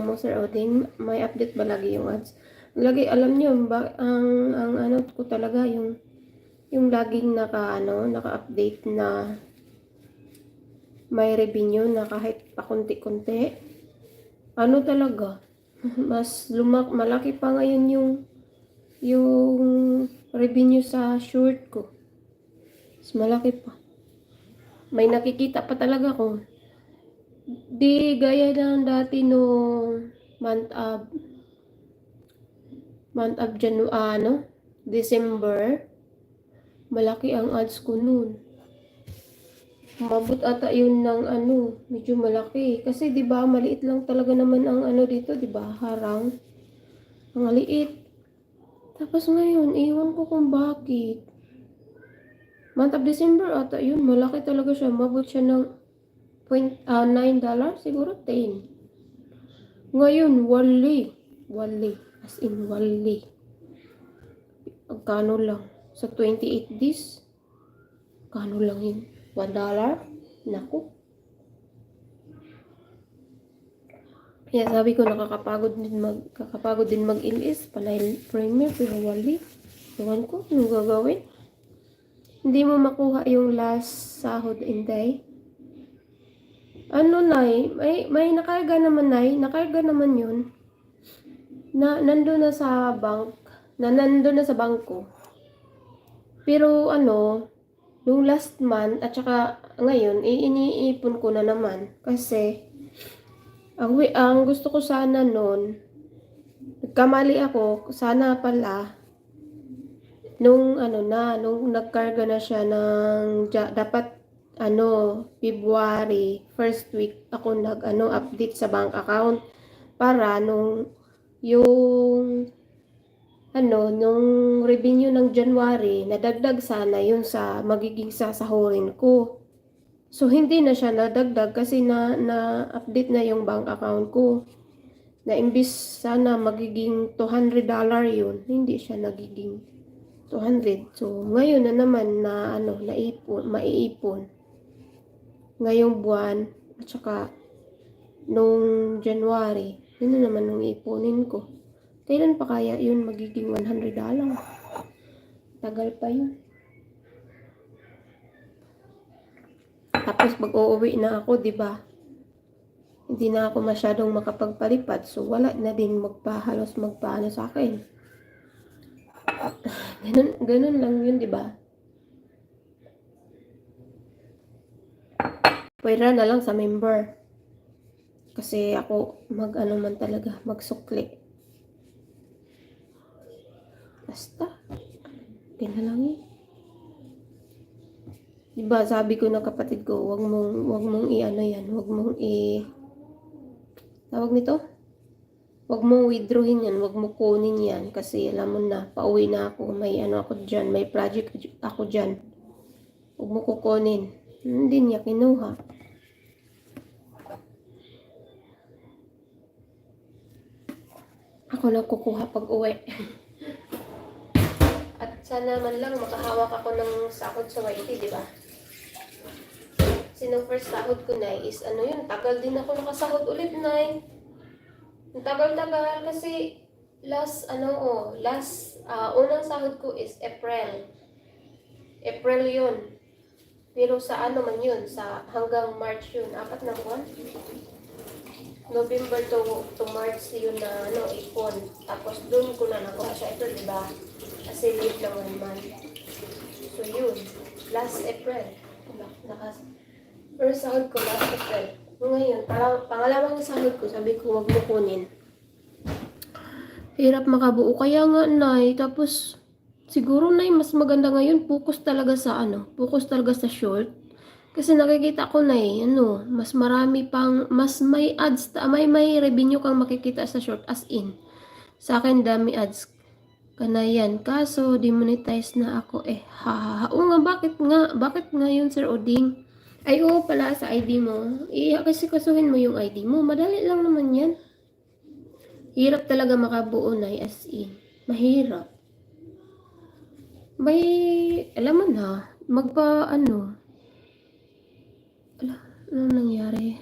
mo, Sir Oding? May update ba lagi yung ads? Lagi, alam nyo, ang ano ko talaga, yung laging naka-update na may revenue na kahit pakunti-kunti. Ano talaga, mas malaki pa ngayon yung revenue sa short ko. Mas malaki pa. May nakikita pa talaga ko. Di gaya ng dati no month of December. Malaki ang ads ko noon. Mabot ata yun ng medyo malaki. Kasi 'di ba maliit lang talaga naman ang dito, 'di ba? Harang. Ang maliit. Tapos ngayon, iwan ko kung bakit. Month of December ata yun, malaki talaga siya. Mabot siya ng $9, siguro 10. Ngayon, wali. As in, wali. Magkano lang? Sa 28 days, kano lang yun? $1? Naku. Kaya sabi ko, nakakapagod din mag-ilis. Panay premier, pero wali. Ewan ko, anong gagawin? Hindi mo makuha yung last sahod, Inday. Nay? May nakarga naman, Nay. Nakarga naman yun. Nandun na sa bank. Nandun na sa bangko. Pero nung last month at saka ngayon, iniipon ko na naman. Kasi, ang gusto ko sana noon, nagkamali ako, sana pala, nung nagkarga na siya ng, dapat, February, first week, ako update sa bank account, para nung revenue ng January, nadagdag sana yun sa magiging sasahurin ko. So, hindi na siya nadagdag kasi na-update na yung bank account ko. Na imbis sana magiging $200 yun, hindi siya nagiging 200. So, ngayon na naman na maiipon. Ngayong buwan, at saka nung January, yun na naman nung iipunin ko. Kailan pa kaya yun magiging $100? Tagal pa yun. Tapos pag-uuwi na ako, 'di ba? Hindi na ako masyadong makapagpalipad, so wala na din halos magpaano sa akin. Ganun lang yun, 'di ba? Pwera na lang sa member. Kasi ako man talaga, magsukli. Basta. Ganun lang yun. Diba, sabi ko ng kapatid ko, wag mong tawag nito? Wag mong withdrawin yan, wag mo kunin yan, kasi alam mo na, pauwi na ako, may ako dyan, may project ako dyan. Wag mo kukunin. Hindi niya kinuha. Ako lang kukuha pag uwi. At sana man lang makahawak ako ng sahod sa YT, di ba? Kasi nung first sahod ko, Nay, is tagal din ako nakasahod ulit, Nay. Ang tagal-tagal kasi unang sahod ko is April. April yun. Pero sa man yun, sa hanggang March yun, 4 na buwan. November to March yun na ipon. Tapos doon ko na nakuha siya ito, di ba? Kasi late lang 1 month. So yun, last April. First sahod ko last April. Ngayon, pangalawang sahod ko, sabi ko wag mo kunin. Hirap makabuo. Kaya nga, Nay, tapos siguro, Nay, mas maganda ngayon, focus talaga sa short. Kasi nakikita ko, Nay, mas marami pang, mas may ads, may revenue kang makikita sa short, as in. Sa akin, dami ads. Kanayan. Kaso, demonetize na ako. Oo nga, bakit nga yun, Sir Oding? Ay, oo pala, sa ID mo. Kasi kasuhin mo yung ID mo. Madali lang naman yan. Hirap talaga makabuo, Nay, as in. Mahirap. Alam mo na, ano nangyari?